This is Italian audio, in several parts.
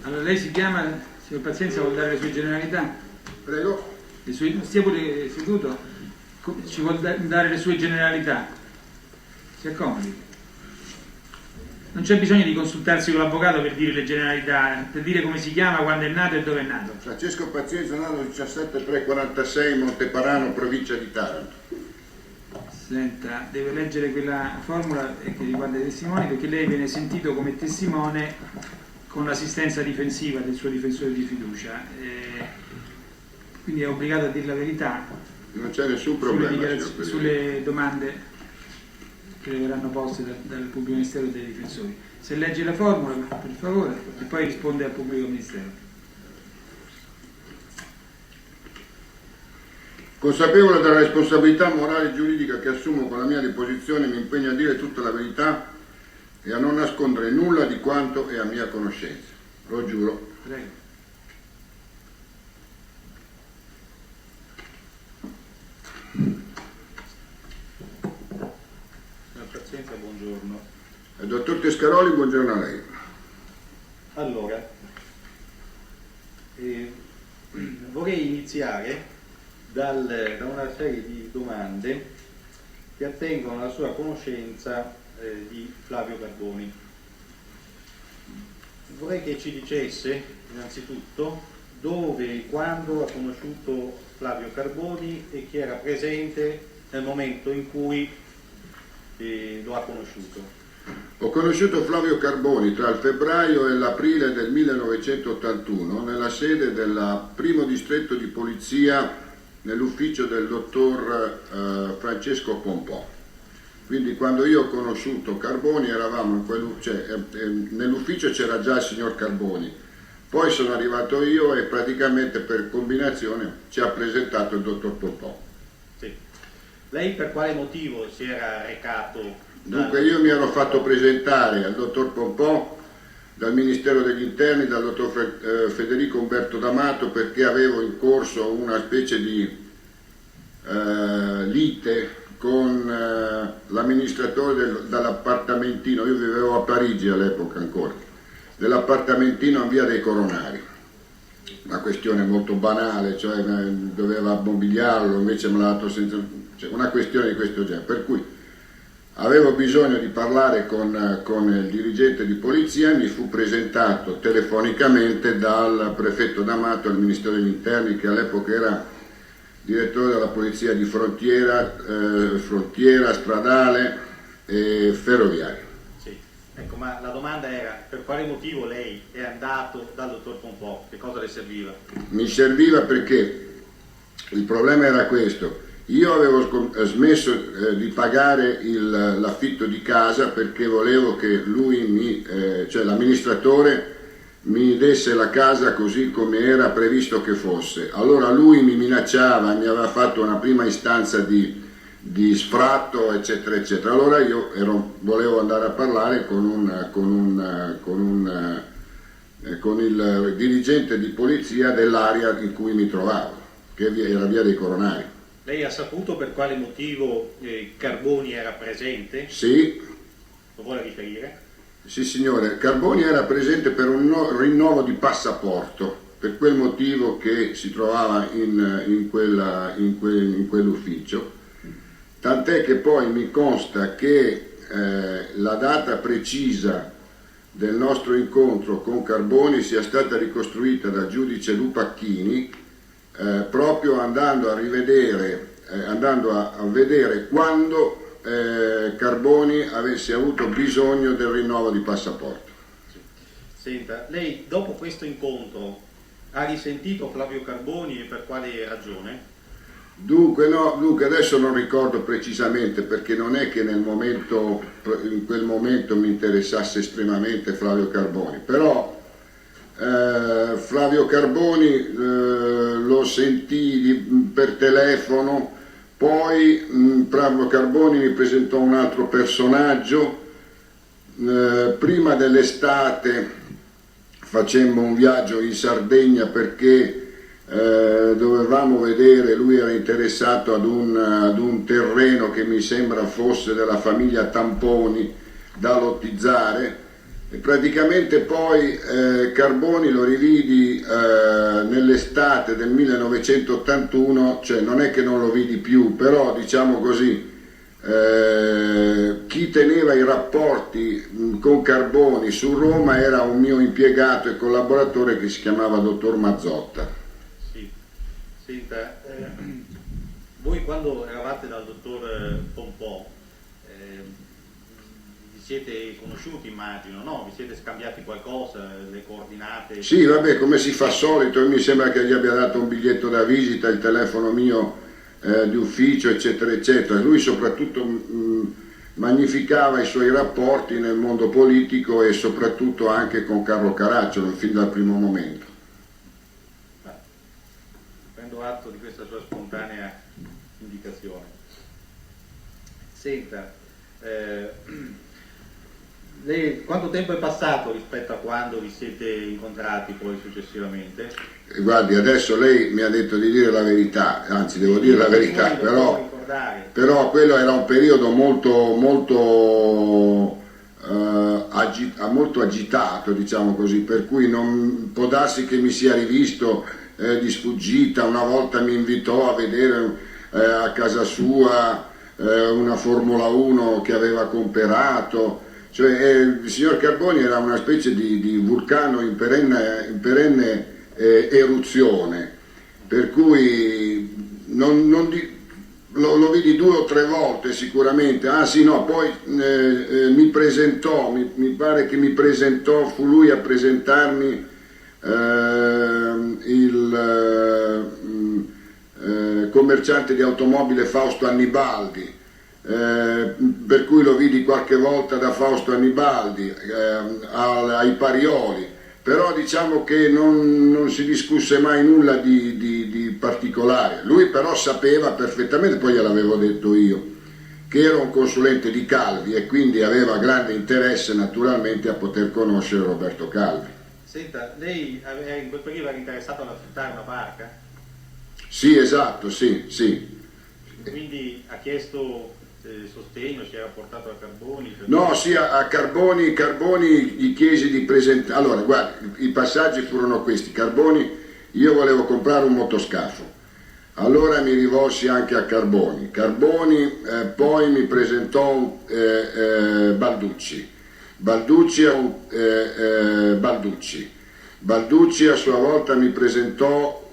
Allora lei si chiama, signor Pazienza, vuol dare le sue generalità? Prego. Stia pure seduto, ci vuol dare le sue generalità? Si accomodi. Non c'è bisogno di consultarsi con l'avvocato per dire le generalità, per dire come si chiama, quando è nato e dove è nato. Francesco Pazienza, nato 17/3/46, Monteparano, provincia di Taranto. Senta, deve leggere quella formula che riguarda i testimoni, perché lei viene sentito come testimone con l'assistenza difensiva del suo difensore di fiducia, quindi è obbligato a dire la verità. Non c'è nessun problema sulle domande che le verranno poste dal pubblico ministero e dai difensori. Se legge la formula, per favore, e poi risponde al pubblico ministero. Consapevole della responsabilità morale e giuridica che assumo con la mia deposizione, mi impegno a dire tutta la verità e a non nascondere nulla di quanto è a mia conoscenza. Lo giuro. Prego. Pazienza, buongiorno. Dottor Tescaroli, buongiorno a lei. Allora, vorrei iniziare da una serie di domande che attengono alla sua conoscenza di Flavio Carboni. Vorrei che ci dicesse innanzitutto dove e quando ha conosciuto Flavio Carboni e chi era presente nel momento in cui lo ha conosciuto. Ho conosciuto Flavio Carboni tra il febbraio e l'aprile del 1981 nella sede del primo distretto di polizia nell'ufficio del dottor Francesco Pompò. Quindi quando io ho conosciuto Carboni eravamo nell'ufficio c'era già il signor Carboni, poi sono arrivato io e praticamente per combinazione ci ha presentato il dottor Pompò. Sì. Lei per quale motivo si era recato? Dunque io mi ero fatto presentare al dottor Pompò dal Ministero degli Interni, dal dottor Federico Umberto D'Amato, perché avevo in corso una specie di lite con l'amministratore dell'appartamentino, io vivevo a Parigi all'epoca ancora, dell'appartamentino in via dei Coronari. Una questione molto banale, cioè doveva mobiliarlo, invece me l'ha dato senza... Cioè, una questione di questo genere, per cui avevo bisogno di parlare con il dirigente di polizia, mi fu presentato telefonicamente dal prefetto D'Amato al Ministero degli Interni, che all'epoca era direttore della polizia di frontiera, stradale e ferroviaria. Sì, ecco, ma la domanda era per quale motivo lei è andato dal dottor Pompò, che cosa le serviva? Mi serviva perché il problema era questo. Io avevo smesso di pagare l'affitto di casa perché volevo che lui, cioè l'amministratore, mi desse la casa così come era previsto che fosse. Allora lui mi minacciava, mi aveva fatto una prima istanza di sfratto, eccetera, eccetera. Allora io volevo andare a parlare con il dirigente di polizia dell'area in cui mi trovavo, che era via dei Coronari. Lei ha saputo per quale motivo Carboni era presente? Sì. Lo vuole riferire? Sì signore, Carboni era presente per un rinnovo di passaporto, per quel motivo che si trovava in quell'ufficio, tant'è che poi mi consta che la data precisa del nostro incontro con Carboni sia stata ricostruita dal giudice Lupacchini, proprio andando a vedere quando Carboni avesse avuto bisogno del rinnovo di passaporto. Senta, lei dopo questo incontro ha risentito Flavio Carboni e per quale ragione? Dunque adesso non ricordo precisamente, perché non è che in quel momento mi interessasse estremamente Flavio Carboni, però Flavio Carboni lo sentii per telefono, poi Flavio Carboni mi presentò un altro personaggio, prima dell'estate facemmo un viaggio in Sardegna perché dovevamo vedere, lui era interessato ad un terreno che mi sembra fosse della famiglia Tamponi da lottizzare, E praticamente poi Carboni lo rividi nell'estate del 1981, cioè non è che non lo vidi più, però diciamo così, chi teneva i rapporti con Carboni su Roma era un mio impiegato e collaboratore che si chiamava dottor Mazzotta. Sì. Senta, voi quando eravate dal dottor Pompò vi siete conosciuti, immagino, no? Vi siete scambiati qualcosa, le coordinate? Sì, vabbè, come si fa solito, mi sembra che gli abbia dato un biglietto da visita, il telefono mio di ufficio, eccetera, eccetera. Lui soprattutto magnificava i suoi rapporti nel mondo politico e soprattutto anche con Carlo Caracciolo, fin dal primo momento. Prendo atto di questa sua spontanea indicazione. Senta, lei quanto tempo è passato rispetto a quando vi siete incontrati poi successivamente? Guardi, adesso lei mi ha detto di dire la verità, anzi devo dire la verità, però quello era un periodo molto agitato, diciamo così, per cui non può darsi che mi sia rivisto di sfuggita. Una volta mi invitò a vedere a casa sua una Formula 1 che aveva comperato. Cioè, il signor Carboni era una specie di vulcano in perenne eruzione, per cui lo vidi 2 o 3 volte sicuramente. Ah sì, no, poi mi presentò, mi pare che mi presentò, fu lui a presentarmi il commerciante di automobile Fausto Annibaldi. Per cui lo vidi qualche volta da Fausto Annibaldi ai Parioli, però diciamo che non si discusse mai nulla di particolare. Lui però sapeva perfettamente, poi gliel'avevo detto io, che era un consulente di Calvi e quindi aveva grande interesse naturalmente a poter conoscere Roberto Calvi. Senta, lei in quel periodo era interessato ad affittare una barca? Sì, esatto, sì. Quindi ha chiesto sostegno, si era portato a Carboni? No, sì, a Carboni gli chiesi di presentare. Allora, guardi, i passaggi furono questi. Carboni, io volevo comprare un motoscafo, allora mi rivolsi anche a Carboni. Carboni poi mi presentò Balducci. Balducci a sua volta mi presentò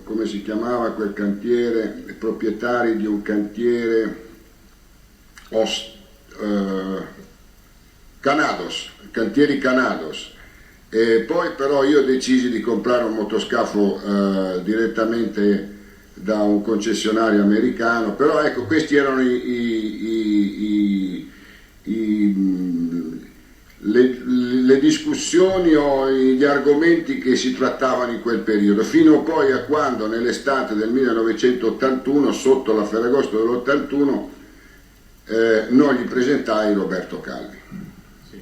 come si chiamava quel cantiere, i proprietari di un cantiere cantieri Canados. E poi però io decisi di comprare un motoscafo direttamente da un concessionario americano, però ecco, questi erano le discussioni o gli argomenti che si trattavano in quel periodo, fino poi a quando nell'estate del 1981, sotto la Ferragosto dell'81, non gli presentai Roberto Calvi. Sì.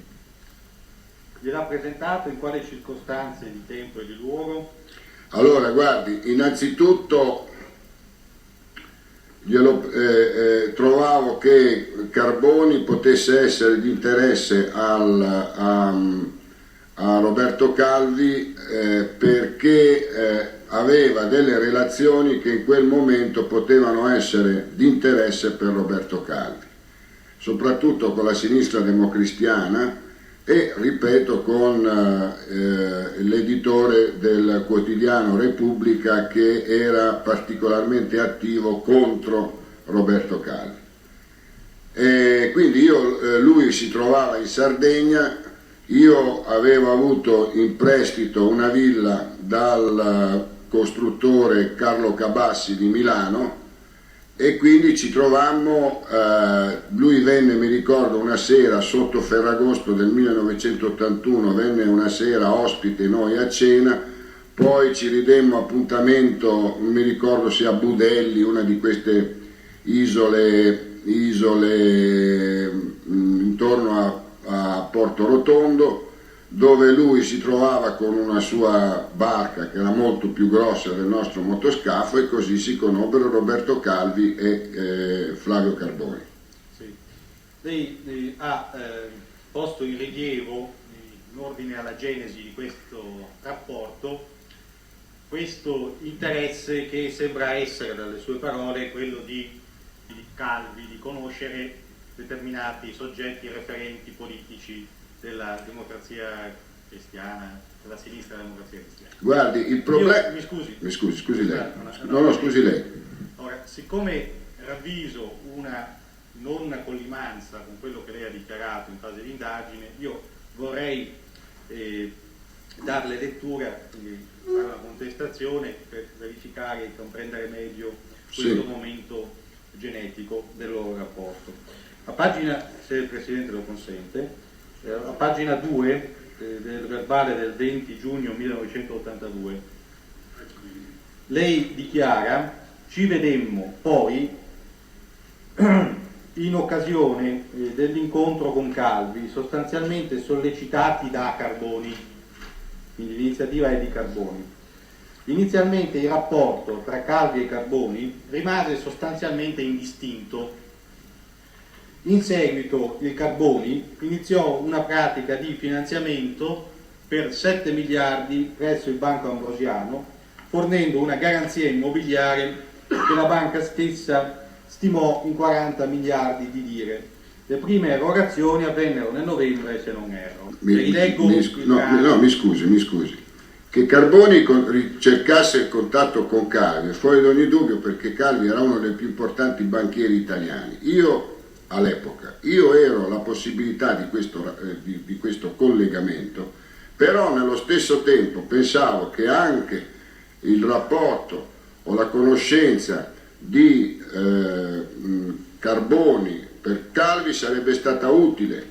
Gliel'ha presentato in quali circostanze di tempo e di luogo? Allora, guardi, innanzitutto trovavo che Carboni potesse essere di interesse a Roberto Calvi perché aveva delle relazioni che in quel momento potevano essere di interesse per Roberto Calvi, soprattutto con la sinistra democristiana e, ripeto, con l'editore del quotidiano Repubblica, che era particolarmente attivo contro Roberto Calvi. E quindi lui si trovava in Sardegna, io avevo avuto in prestito una villa dal costruttore Carlo Cabassi di Milano e quindi ci trovammo, lui venne, mi ricordo, una sera sotto Ferragosto del 1981, venne una sera ospite noi a cena, poi ci ridemmo appuntamento, non mi ricordo se a Budelli, una di queste isole intorno a Porto Rotondo. dove lui si trovava con una sua barca che era molto più grossa del nostro motoscafo, e così si conobbero Roberto Calvi e Flavio Carboni. Sì. Lei ha posto in rilievo, in ordine alla genesi di questo rapporto, questo interesse che sembra essere, dalle sue parole, quello di Calvi di conoscere determinati soggetti referenti politici della democrazia cristiana, della sinistra democrazia cristiana. Guardi, il problema... Mi scusi lei. No, scusi lei. Ora, siccome ravviso una non collimanza con quello che lei ha dichiarato in fase di indagine, io vorrei darle lettura, quindi fare una contestazione per verificare e comprendere meglio questo momento genetico del loro rapporto. A pagina, se il Presidente lo consente, a pagina 2 del verbale del 20 giugno 1982, lei dichiara: ci vedemmo poi in occasione dell'incontro con Calvi, sostanzialmente sollecitati da Carboni, quindi l'iniziativa è di Carboni. Inizialmente il rapporto tra Calvi e Carboni rimase sostanzialmente indistinto. In seguito il Carboni iniziò una pratica di finanziamento per 7 miliardi presso il Banco Ambrosiano, fornendo una garanzia immobiliare che la banca stessa stimò in 40 miliardi di lire. Le prime erogazioni avvennero nel novembre, se non erro. Mi scusi. Che Carboni cercasse il contatto con Calvi è fuori da ogni dubbio, perché Calvi era uno dei più importanti banchieri italiani. All'epoca ero la possibilità di questo collegamento, però nello stesso tempo pensavo che anche il rapporto o la conoscenza di Carboni per Calvi sarebbe stata utile,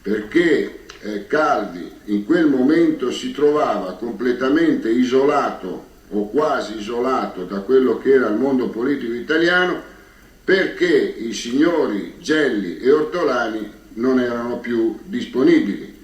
perché Calvi in quel momento si trovava completamente isolato o quasi isolato da quello che era il mondo politico italiano, perché i signori Gelli e Ortolani non erano più disponibili.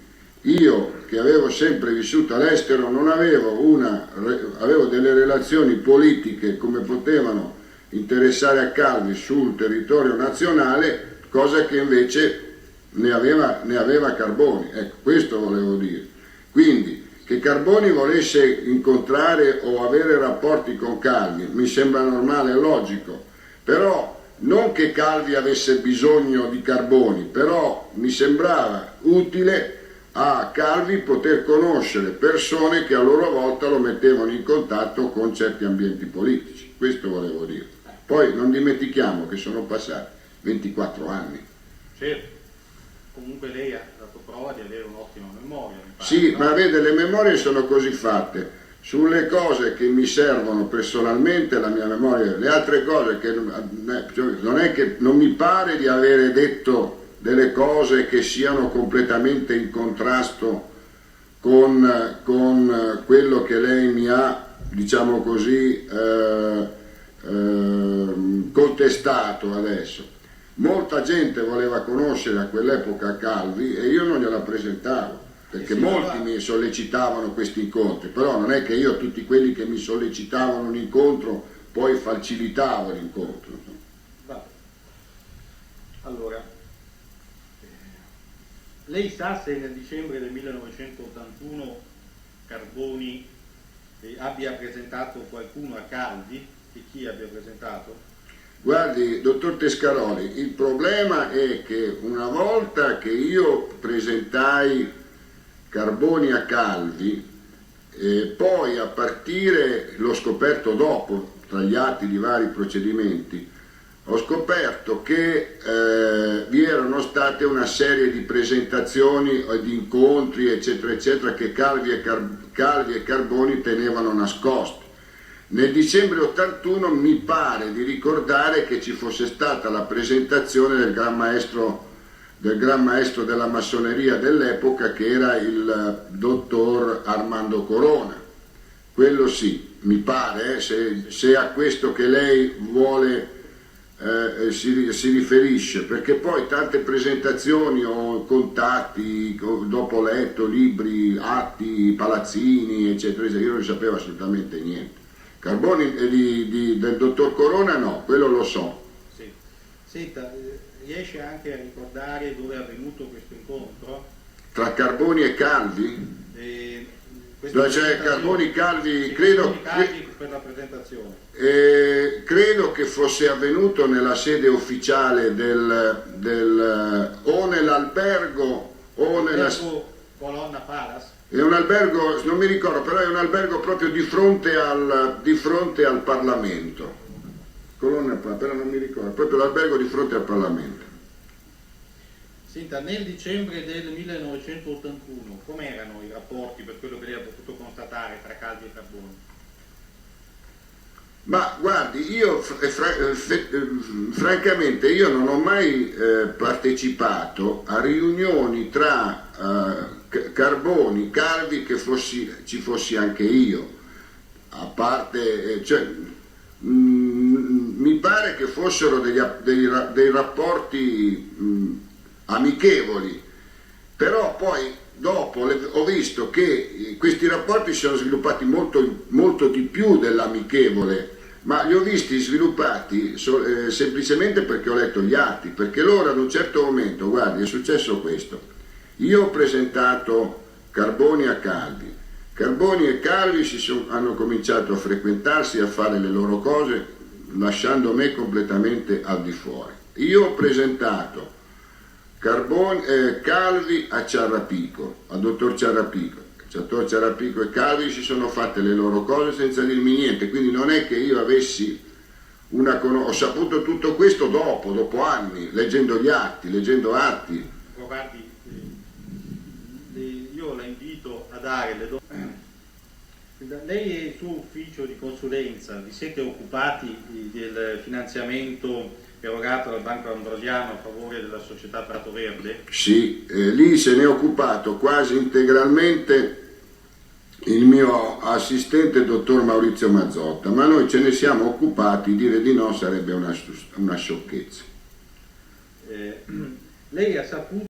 Io, che avevo sempre vissuto all'estero, non avevo delle relazioni politiche come potevano interessare a Calvi sul territorio nazionale, cosa che invece ne aveva Carboni. Ecco, questo volevo dire. Quindi, che Carboni volesse incontrare o avere rapporti con Calvi mi sembra normale e logico, però non che Calvi avesse bisogno di Carboni, però mi sembrava utile a Calvi poter conoscere persone che a loro volta lo mettevano in contatto con certi ambienti politici. Questo volevo dire. Poi non dimentichiamo che sono passati 24 anni. Certo. Comunque lei ha dato prova di avere un'ottima memoria. Sì, no? Ma vede, le memorie sono così fatte. Sulle cose che mi servono personalmente la mia memoria, le altre cose che non è che non mi pare di avere detto delle cose che siano completamente in contrasto con quello che lei mi ha, diciamo così, contestato adesso. Molta gente voleva conoscere a quell'epoca Calvi e io non gliela presentavo, perché molti mi sollecitavano questi incontri, però non è che io tutti quelli che mi sollecitavano un incontro poi facilitavo l'incontro. Allora, lei sa se nel dicembre del 1981 Carboni abbia presentato qualcuno a Calvi e chi abbia presentato? Guardi, dottor Tescaroli, il problema è che una volta che io presentai Carboni a Calvi, poi a partire, l'ho scoperto dopo, tra gli atti di vari procedimenti, ho scoperto che vi erano state una serie di presentazioni, di incontri, eccetera, eccetera, che Calvi e Carboni tenevano nascosti. Nel dicembre 81 mi pare di ricordare che ci fosse stata la presentazione del gran maestro della massoneria dell'epoca, che era il dottor Armando Corona. Quello sì, mi pare, se a questo che lei vuole si riferisce, perché poi tante presentazioni o contatti, dopo letto, libri, atti, palazzini, eccetera, io non ne sapevo assolutamente niente. Carboni del dottor Corona no, quello lo so. Sì. Senta, riesce anche a ricordare dove è avvenuto questo incontro? Tra Carboni e Calvi? Cioè Carboni, Calvi, sì, credo, Calvi per la presentazione. credo che fosse avvenuto nella sede ufficiale o nell'albergo o nella... Colonna Palace? È un albergo, non mi ricordo, però è un albergo proprio di fronte al Parlamento. Colonna, però non mi ricordo, proprio l'albergo di fronte al Parlamento. Senta, nel dicembre del 1981, com'erano i rapporti, per quello che lei ha potuto constatare, tra Calvi e Carboni? Ma guardi, io francamente io non ho mai partecipato a riunioni tra Carboni, Calvi, che ci fossi anche io, a parte, mi pare che fossero dei rapporti amichevoli, però poi dopo ho visto che questi rapporti si sono sviluppati molto, molto di più dell'amichevole, ma li ho visti sviluppati semplicemente perché ho letto gli atti, perché loro ad un certo momento, guardi, è successo questo: io ho presentato Carboni a Calvi, Carboni e Calvi hanno cominciato a frequentarsi, a fare le loro cose, lasciando me completamente al di fuori. Io ho presentato Calvi a Ciarrapico, al dottor Ciarrapico. Il dottor Ciarrapico e Calvi si sono fatte le loro cose senza dirmi niente, quindi non è che io avessi ho saputo tutto questo dopo anni, leggendo gli atti, leggendo atti. Guardi, io la invito a dare le lei e il suo ufficio di consulenza vi siete occupati del finanziamento erogato dal Banco Ambrosiano a favore della società Prato Verde? Sì, lì se ne è occupato quasi integralmente il mio assistente dottor Maurizio Mazzotta, ma noi ce ne siamo occupati, dire di no sarebbe una sciocchezza. Lei ha saputo